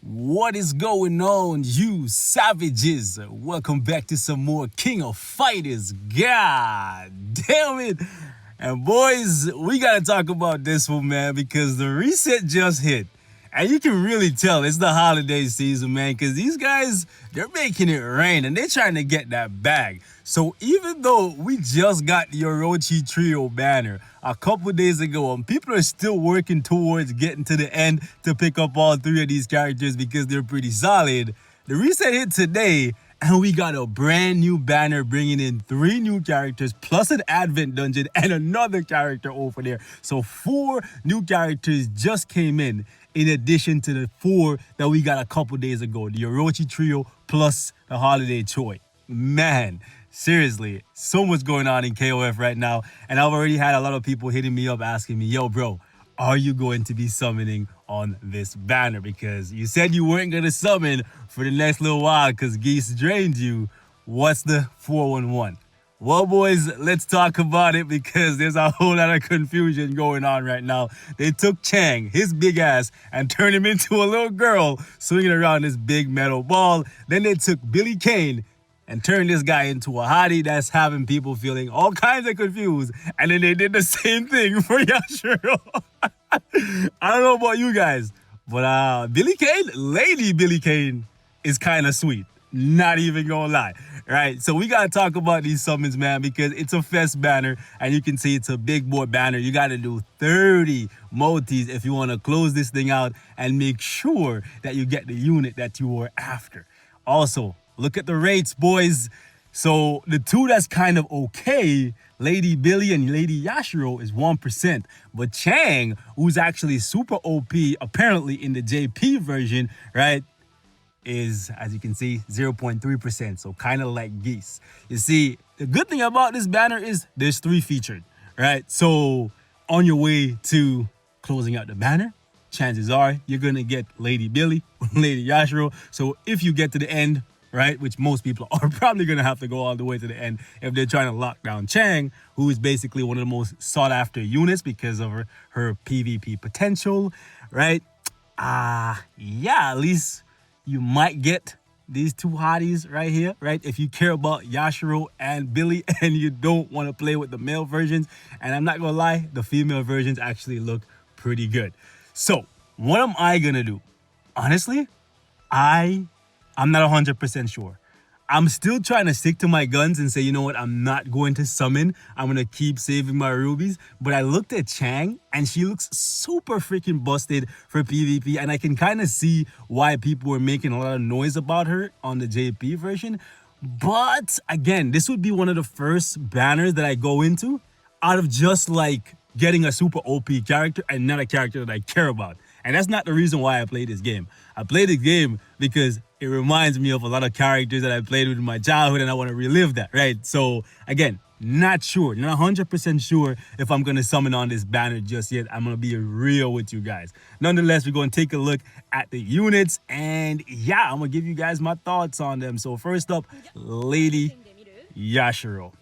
What is going on, you savages? Welcome back to some more King of Fighters. God damn it. And boys, we gotta talk about this one, man, because the reset just hit. And you can really tell it's the holiday season, man, because these guys, they're making it rain and they're trying to get that bag. So even though we just got the Orochi Trio banner a couple days ago, and people are still working towards getting to the end to pick up all three of these characters because they're pretty solid, the reset hit today, and we got a brand new banner bringing in 3 new characters plus an advent dungeon and another character over there. So 4 new characters just came in addition to the 4 that we got a couple days ago. The Orochi Trio plus the Holiday Choi. Man, seriously, so much going on in KOF right now. And I've already had a lot of people hitting me up asking me, yo, bro, are you going to be summoning on this banner? Because you said you weren't going to summon for the next little while because Geese drained you. What's the 411? Well, boys, let's talk about it because there's a whole lot of confusion going on right now. They took Chang, his big ass, and turned him into a little girl swinging around this big metal ball. Then they took Billy Kane and turned this guy into a hottie that's having people feeling all kinds of confused. And then they did the same thing for Yashiro. I don't know about you guys, but Billy Kane, Lady Billy Kane, is kind of sweet. Not even gonna lie, right? So we gotta talk about these summons, man, because it's a fest banner, and you can see it's a big boy banner. You gotta do 30 multis if you want to close this thing out and make sure that you get the unit that you were after. Also, look at the rates, boys. So the 2 that's kind of okay, Lady Billy and Lady Yashiro, is 1%. But Chang, who's actually super OP, apparently in the JP version, right, is, as you can see, 0.3%, so kind of like Geese. You see, the good thing about this banner is there's 3 featured, right? So on your way to closing out the banner, chances are you're gonna get Lady Billy or Lady Yashiro. So if you get to the end, right, which most people are probably gonna have to go all the way to the end if they're trying to lock down Chang, who is basically one of the most sought after units because of her PvP potential, right? Yeah, at least you might get these 2 hotties right here, right? If you care about Yashiro and Billy and you don't want to play with the male versions. And I'm not gonna lie, the female versions actually look pretty good. So what am I gonna do? Honestly, I'm not 100% sure. I'm still trying to stick to my guns and say, you know what, I'm not going to summon. I'm going to keep saving my rubies. But I looked at Chang and she looks super freaking busted for PvP. And I can kind of see why people were making a lot of noise about her on the JP version. But again, this would be one of the first banners that I go into out of just like getting a super OP character and not a character that I care about. And that's not the reason why I play this game. I play this game because it reminds me of a lot of characters that I played with in my childhood and I want to relive that, right? So again, not sure, not 100% sure if I'm going to summon on this banner just yet. I'm going to be real with you guys. Nonetheless, we're going to take a look at the units and yeah, I'm going to give you guys my thoughts on them. So first up, Lady Yashiro.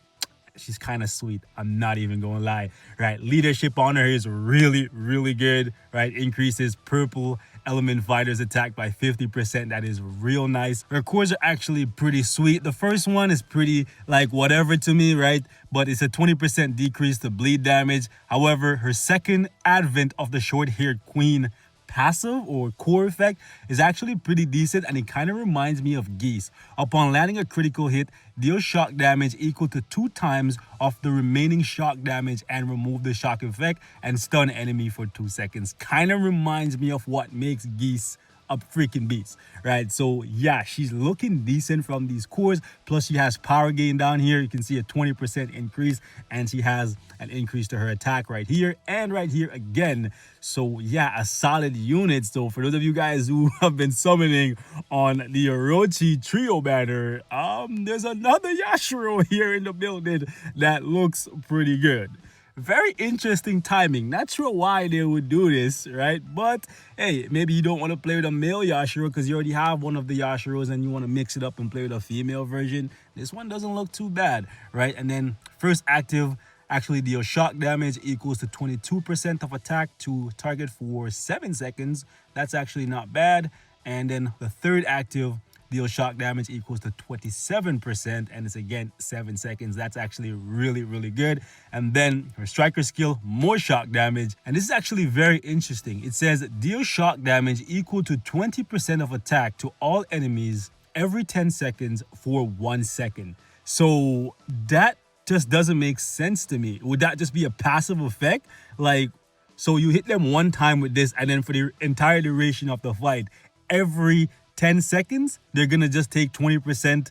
She's kind of sweet. I'm not even gonna lie, right? Leadership on her is really, really good, right? Increases purple element fighters attack by 50%. That is real nice. Her cores are actually pretty sweet. The first one is pretty like whatever to me, right? But it's a 20% decrease to bleed damage. However, her second advent of the short-haired queen passive or core effect is actually pretty decent, and it kind of reminds me of Geese. Upon landing a critical hit, deal shock damage equal to 2 times of the remaining shock damage and remove the shock effect and stun enemy for 2 seconds. Kind of reminds me of what makes Geese a freaking beast, right? So yeah, she's looking decent from these cores. Plus she has power gain down here. You can see a 20% increase, and she has an increase to her attack right here and right here again. So yeah, a solid unit. So for those of you guys who have been summoning on the Orochi Trio banner, there's another Yashiro here in the building that looks pretty good. Very interesting timing. Not sure why they would do this, right? But hey, maybe you don't want to play with a male Yashiro because you already have one of the Yashiros and you want to mix it up and play with a female version. This one doesn't look too bad, right? And then first active actually deals shock damage equals to 22% of attack to target for 7 seconds. That's actually not bad. And then the third active deal shock damage equals to 27%, and it's again 7 seconds. That's actually really, really good. And then her striker skill, more shock damage. And this is actually very interesting. It says deal shock damage equal to 20% of attack to all enemies every 10 seconds for 1 second. So that just doesn't make sense to me. Would that just be a passive effect? Like, so you hit them one time with this, and then for the entire duration of the fight, every 10 seconds, they're gonna just take 20%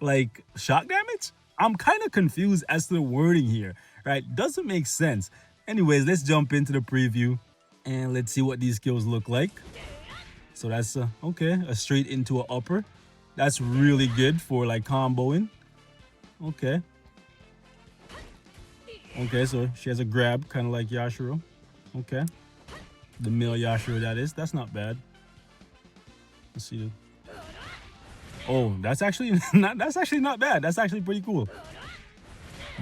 like shock damage? I'm kind of confused as to the wording here, right? Doesn't make sense. Anyways, let's jump into the preview and let's see what these skills look like. So that's okay, a straight into an upper. That's really good for like comboing. Okay. Okay, so she has a grab, kind of like Yashiro. Okay. The male Yashiro, that is. That's not bad. Let's see. Oh, that's actually not bad. That's actually pretty cool.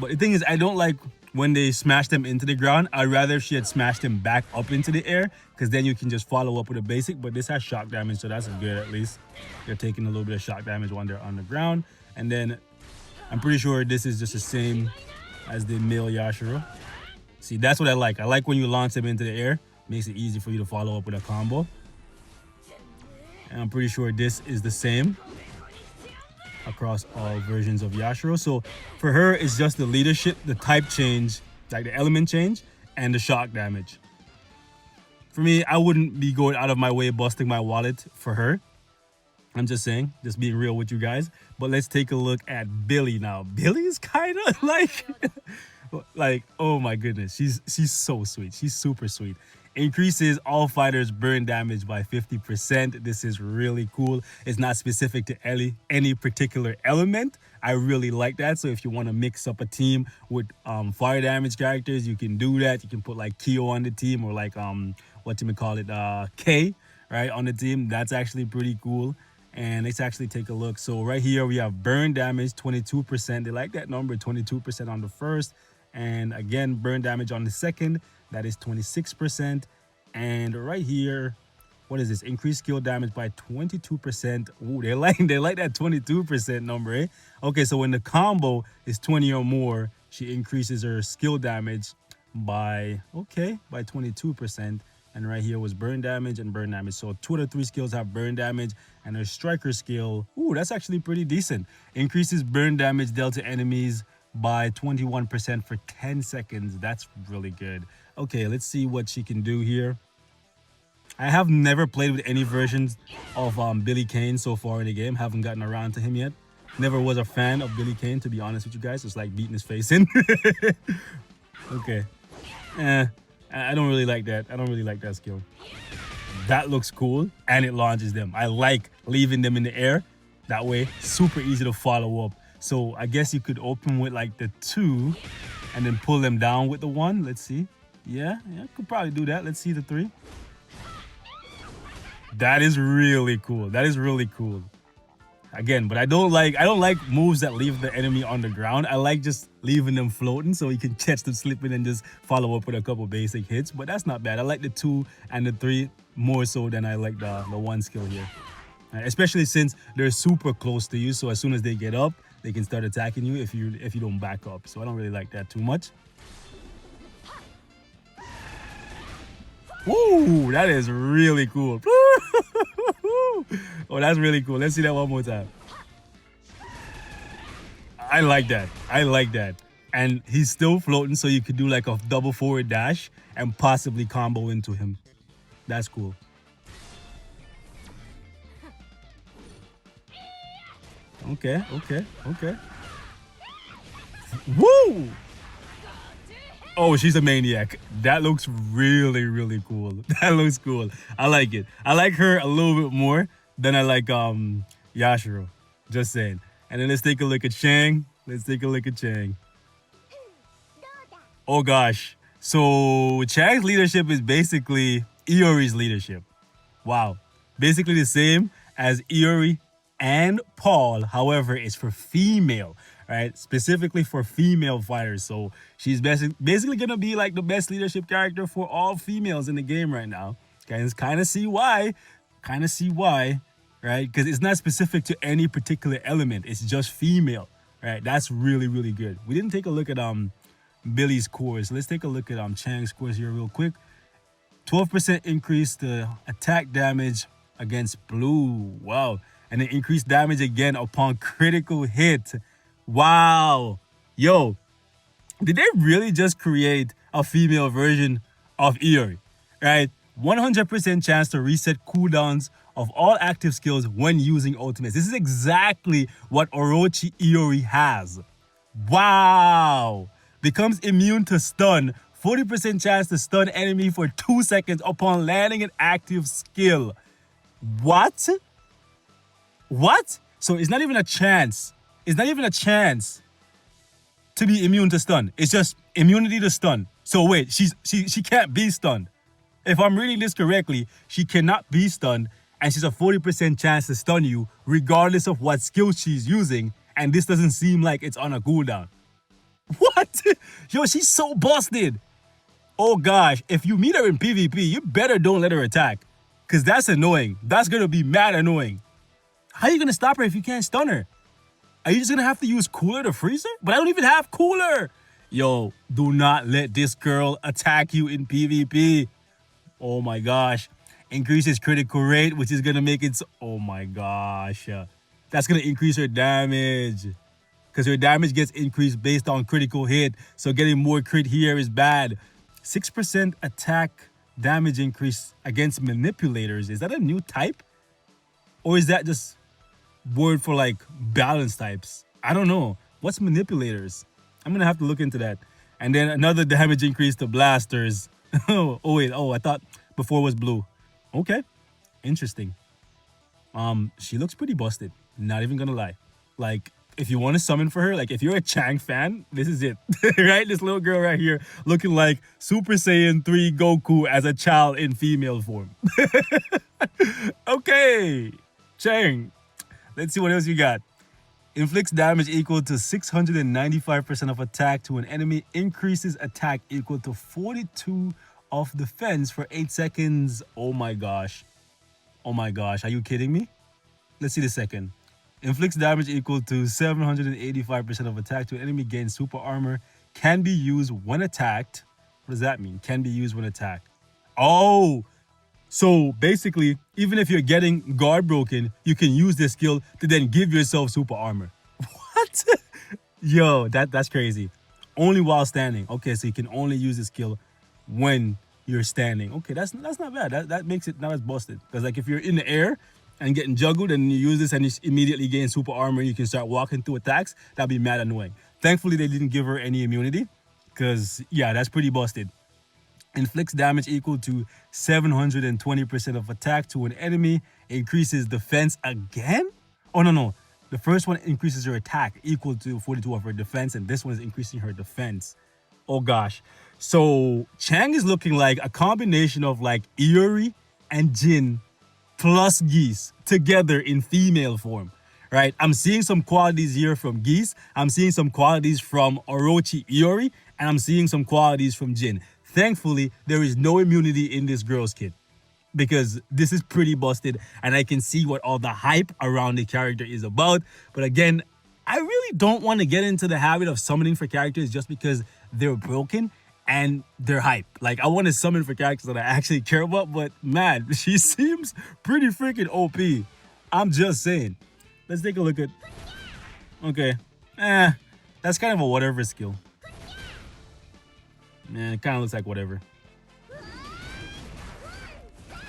But the thing is, I don't like when they smash them into the ground. I'd rather if she had smashed them back up into the air, because then you can just follow up with a basic. But this has shock damage, so that's good at least. They're taking a little bit of shock damage when they're on the ground. And then I'm pretty sure this is just the same as the male Yashiro. See, that's what I like. I like when you launch them into the air. Makes it easy for you to follow up with a combo. And I'm pretty sure this is the same across all versions of Yashiro. So for her, it's just the leadership, the type change, like the element change, and the shock damage. For me, I wouldn't be going out of my way busting my wallet for her. I'm just saying, just being real with you guys. But let's take a look at Billy now. Billy is kind of like, oh my goodness, she's so sweet. She's super sweet. Increases all fighters' burn damage by 50%. This is really cool. It's not specific to any particular element. I really like that. So if you want to mix up a team with fire damage characters, you can do that. You can put like Kyo on the team, or like K, right, on the team. That's actually pretty cool. And let's actually take a look. So right here we have burn damage 22%. They like that number, 22% on the first. And again, burn damage on the second, that is 26%. And right here, what is this? Increased skill damage by 22%. Ooh, they like that 22% number, eh? Okay, so when the combo is 20 or more, she increases her skill damage by 22%. And right here was burn damage and burn damage. So 2 of the 3 skills have burn damage, and her striker skill, ooh, that's actually pretty decent. Increases burn damage dealt to enemies by 21% for 10 seconds. That's really good. Okay, let's see what she can do here. I have never played with any versions of Billy Kane so far in the game. Haven't gotten around to him yet. Never was a fan of Billy Kane, to be honest with you guys. It's like beating his face in. Okay. I don't really like that. I don't really like that skill. That looks cool, and it launches them. I like leaving them in the air. That way, super easy to follow up. So I guess you could open with like the 2 and then pull them down with the 1. Let's see. Yeah, could probably do that. Let's see the 3. That is really cool. That is really cool. Again, but I don't like moves that leave the enemy on the ground. I like just leaving them floating so you can catch them slipping and just follow up with a couple basic hits. But that's not bad. I like the 2 and the 3 more so than I like the 1 skill here. Especially since they're super close to you, so as soon as they get up, they can start attacking you if you don't back up. So I don't really like that too much. Woo, that is really cool. Oh, that's really cool. Let's see that one more time. I like that. I like that. And he's still floating, so you could do like a double forward dash and possibly combo into him. That's cool. Okay. Woo! Oh, she's a maniac. That looks really, really cool. That looks cool. I like it. I like her a little bit more than I like Yashiro. Just saying. And then let's take a look at Chang. Oh gosh. So Chang's leadership is basically Iori's leadership. Wow. Basically the same as Iori and Paul. However, it's for female, right? Specifically for female fighters. So she's basically gonna be like the best leadership character for all females in the game right now. Guys kind of see why. Kind of see why, right? Because it's not specific to any particular element. It's just female, right? That's really, really good. We didn't take a look at Billy's cores. Let's take a look at Chang's cores here real quick. 12% increase the attack damage against blue. Wow. And then increased damage again upon critical hit. Wow. Yo, did they really just create a female version of Iori? Right? 100% chance to reset cooldowns of all active skills when using ultimates. This is exactly what Orochi Iori has. Wow. Becomes immune to stun. 40% chance to stun enemy for 2 seconds upon landing an active skill. What? What? So it's not even a chance. It's not even a chance to be immune to stun. It's just immunity to stun. So wait, she can't be stunned. If I'm reading this correctly, she cannot be stunned, and she's a 40% chance to stun you regardless of what skill she's using, and this doesn't seem like it's on a cooldown. What? Yo, she's so busted. Oh gosh, if you meet her in PvP, you better don't let her attack. Because that's annoying. That's going to be mad annoying. How are you going to stop her if you can't stun her? Are you just going to have to use Cooler to freeze her? But I don't even have Cooler. Yo, do not let this girl attack you in PvP. Oh my gosh. Increases critical rate, which is going to make it... Oh my gosh. That's going to increase her damage. Because her damage gets increased based on critical hit. So getting more crit here is bad. 6% attack damage increase against manipulators. Is that a new type? Or is that just word for like balance types? I don't know. What's manipulators? I'm going to have to look into that. And then another damage increase to blasters. Oh, wait. Oh, I thought before was blue. Okay. Interesting. She looks pretty busted. Not even going to lie. Like, if you want to summon for her, like if you're a Chang fan, this is it, right? This little girl right here looking like Super Saiyan 3 Goku as a child in female form. Okay, Chang, let's see what else you got. Inflicts damage equal to 695% of attack to an enemy. Increases attack equal to 42 of defense for 8 seconds. Oh my gosh. Oh my gosh, are you kidding me? Let's see the second. Inflicts damage equal to 785% of attack to an enemy. Gains super armor. Can be used when attacked. What does that mean? Can be used when attacked. Oh, so basically, even if you're getting guard broken, you can use this skill to then give yourself super armor. What? Yo, that's crazy. Only while standing. Okay, so you can only use this skill when you're standing. Okay, that's not bad. That makes it not as busted. Because like if you're in the air and getting juggled and you use this and you immediately gain super armor and you can start walking through attacks, that'd be mad annoying. Thankfully, they didn't give her any immunity because, yeah, that's pretty busted. Inflicts damage equal to 720% of attack to an enemy. Increases defense again? Oh, no. The first one increases her attack equal to 42 of her defense, and this one is increasing her defense. Oh, gosh. So Chang is looking like a combination of like Iori and Jin plus Geese together in female form, right? I'm seeing some qualities here from Geese. I'm seeing some qualities from Orochi Iori, and I'm seeing some qualities from Jin. Thankfully, there is no immunity in this girl's kit because this is pretty busted, and I can see what all the hype around the character is about. But again, I really don't want to get into the habit of summoning for characters just because they're broken and they're hype. Like, I want to summon for characters that I actually care about, but man, she seems pretty freaking OP. I'm just saying. Let's take a look at... Okay. That's kind of a whatever skill. Man, it kind of looks like whatever.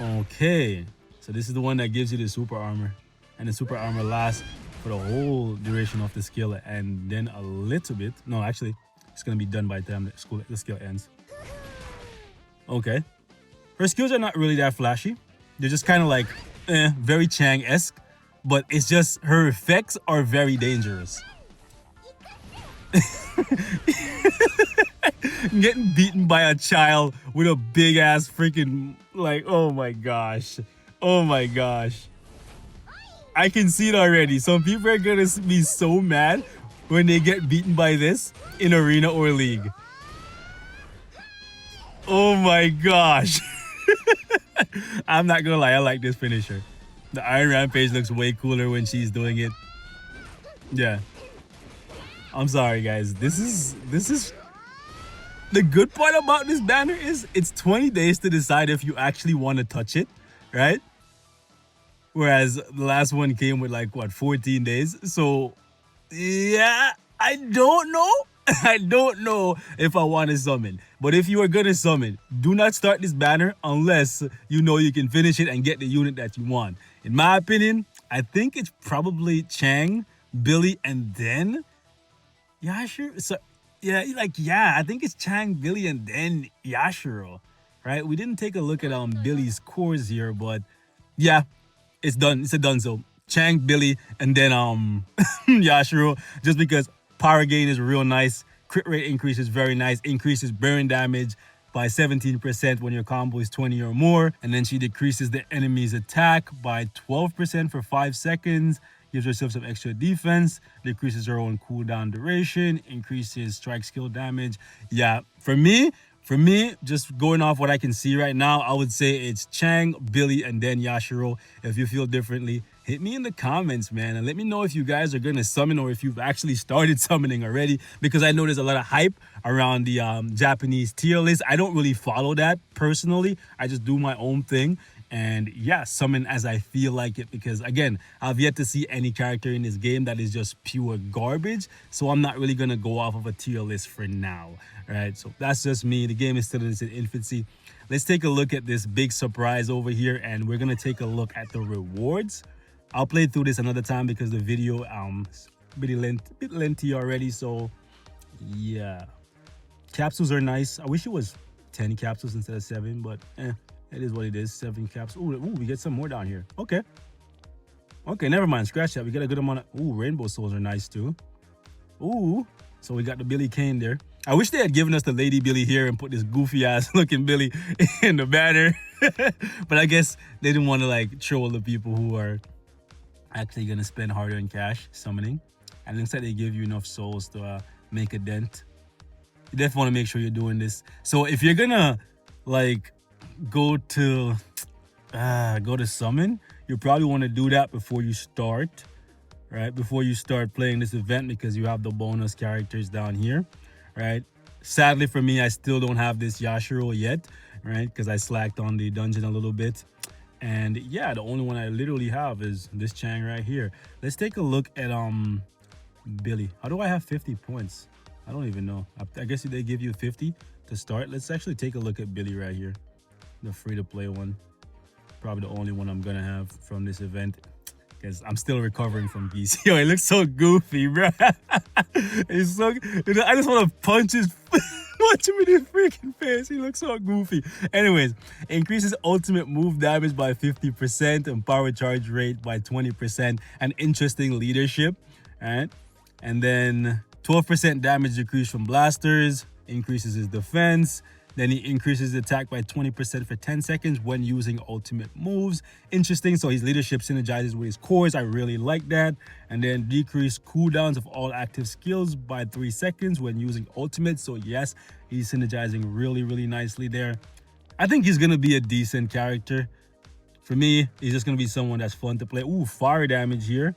Okay. So this is the one that gives you the super armor. And the super armor lasts for the whole duration of the skill and then a little bit. No, actually, it's going to be done by the time the skill ends. Okay. Her skills are not really that flashy. They're just kind of like, very Chang-esque. But it's just her effects are very dangerous. Getting beaten by a child with a big ass freaking, like, oh my gosh. Oh my gosh. I can see it already. Some people are going to be so mad when they get beaten by this in arena or league. Oh my gosh. I'm not gonna lie, I like this finisher. The Iron Rampage looks way cooler when she's doing it. Yeah. I'm sorry, guys. This is the good part about this banner is it's 20 days to decide if you actually want to touch it, right? Whereas the last one came with like what 14 days. So yeah, I don't know. I don't know if I want to summon. But if you are gonna summon, do not start this banner unless you know you can finish it and get the unit that you want. In my opinion, I think it's probably Chang, Billy, and then Yashiro. So yeah, I think it's Chang, Billy, and then Yashiro. Right? We didn't take a look at Billy's cores here, but yeah, it's done. It's a done so. Chang, Billy, and then Yashiro, just because power gain is real nice. Crit rate increase is very nice. Increases burn damage by 17% when your combo is 20 or more. And then she decreases the enemy's attack by 12% for 5 seconds. Gives herself some extra defense. Decreases her own cooldown duration. Increases strike skill damage. Yeah, for me, just going off what I can see right now, I would say it's Chang, Billy, and then Yashiro. If you feel differently, hit me in the comments, man, and let me know if you guys are gonna summon or if you've actually started summoning already, because I know there's a lot of hype around the Japanese tier list. I don't really follow that personally. I just do my own thing. And yeah, summon as I feel like it, because again, I've yet to see any character in this game that is just pure garbage, so I'm not really gonna go off of a tier list for now. Right, so that's just me. The game is still in its infancy. Let's take a look at this big surprise over here, and we're gonna take a look at the rewards. I'll play through this another time because the video is bit lengthy already. So yeah, capsules are nice. I wish it was 10 capsules instead of 7, but it is what it is. 7 capsules. Ooh, we get some more down here. Okay, never mind, scratch that. We got a good amount of rainbow souls are nice too. Ooh, so we got the Billy Kane there. I wish they had given us the Lady Billy here and put this goofy ass looking Billy in the banner. But I guess they didn't want to like troll the people who are actually gonna spend hard-earned cash summoning, and instead they give you enough souls to make a dent. You definitely want to make sure you're doing this. So if you're gonna like go to summon, you probably want to do that before you start, right? Before you start playing this event, because you have the bonus characters down here, right? Sadly for me, I still don't have this Yashiro yet, right? Because I slacked on the dungeon a little bit. And yeah, the only one I literally have is this Chang right here. Let's take a look at Billy. How do I have 50 points? I don't even know. I guess they give you 50 to start. Let's actually take a look at Billy right here, the free-to-play one. Probably the only one I'm gonna have from this event, because I'm still recovering from PC. Yo, it looks so goofy, bro. It's so, I just want to punch his watch him in his freaking face. He looks so goofy. Anyways, increases ultimate move damage by 50% and power charge rate by 20%, and interesting leadership, right? And then 12% damage decrease from blasters, increases his defense. Then he increases the attack by 20% for 10 seconds when using ultimate moves. Interesting. So his leadership synergizes with his cores. I really like that. And then decrease cooldowns of all active skills by 3 seconds when using ultimate. So yes, he's synergizing really, really nicely there. I think he's going to be a decent character. For me, he's just going to be someone that's fun to play. Ooh, fire damage here.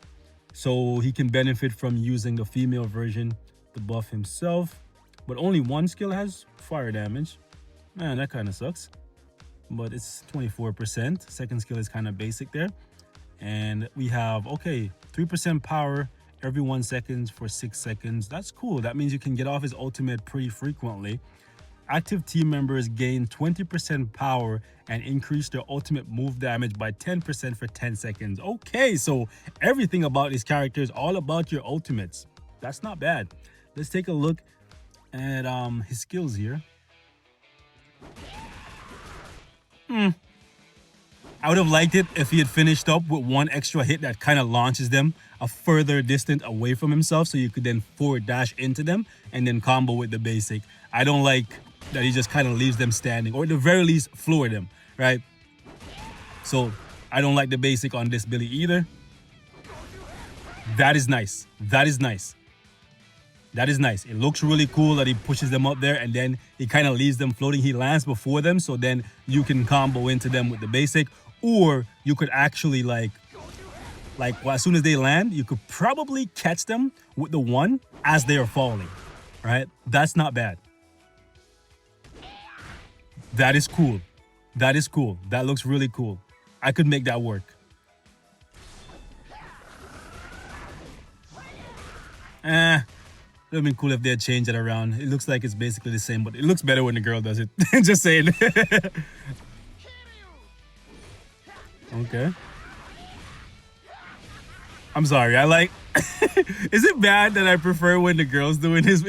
So he can benefit from using the female version to buff himself. But only one skill has fire damage. Man, that kind of sucks. But it's 24%. Second skill is kind of basic there. And we have, okay, 3% power every 1 second for 6 seconds. That's cool. That means you can get off his ultimate pretty frequently. Active team members gain 20% power and increase their ultimate move damage by 10% for 10 seconds. Okay, so everything about this character is all about your ultimates. That's not bad. Let's take a look at his skills here. I would have liked it if he had finished up with one extra hit that kind of launches them a further distance away from himself, so you could then forward dash into them and then combo with the basic. I don't like that he just kind of leaves them standing, or at the very least floor them, right? So I don't like the basic on this Billy either. That is nice. That is nice. That is nice. It looks really cool that he pushes them up there and then he kind of leaves them floating. He lands before them, so then you can combo into them with the basic, or you could actually well, as soon as they land, you could probably catch them with the one as they are falling, right? That's not bad. That is cool. That is cool. That looks really cool. I could make that work. It would have been cool if they had changed it around. It looks like it's basically the same, but it looks better when the girl does it. Just saying. Okay. I'm sorry. I like. Is it bad that I prefer when the girl's doing his?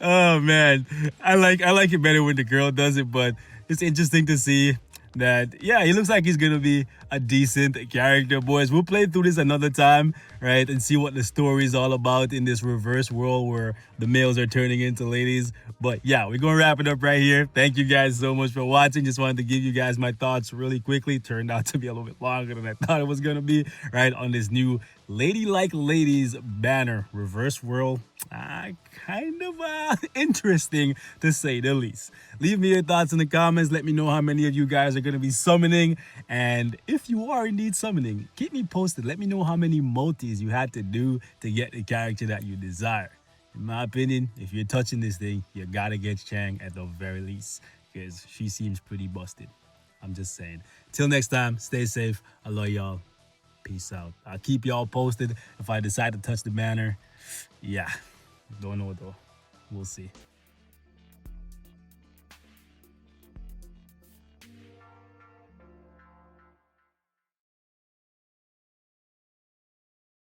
Oh man, I like it better when the girl does it, but it's interesting to see that, yeah, he looks like he's gonna be a decent character. Boys, we'll play through this another time, right, and see what the story is all about in this reverse world where the males are turning into ladies. But yeah, we're gonna wrap it up right here. Thank you guys so much for watching. Just wanted to give you guys my thoughts really quickly. Turned out to be a little bit longer than I thought it was gonna be, right, on this new Ladylike Ladies banner reverse world. Kind of interesting to say the least. Leave me your thoughts in the comments. Let me know how many of you guys are going to be summoning, and if you are indeed summoning, keep me posted. Let me know how many multis you had to do to get the character that you desire. In my opinion, if you're touching this thing, you gotta get Chang at the very least, because she seems pretty busted. I'm just saying. Till next time, stay safe. I love y'all. Peace out. I'll keep y'all posted if I decide to touch the banner. Yeah, don't know though. We'll see.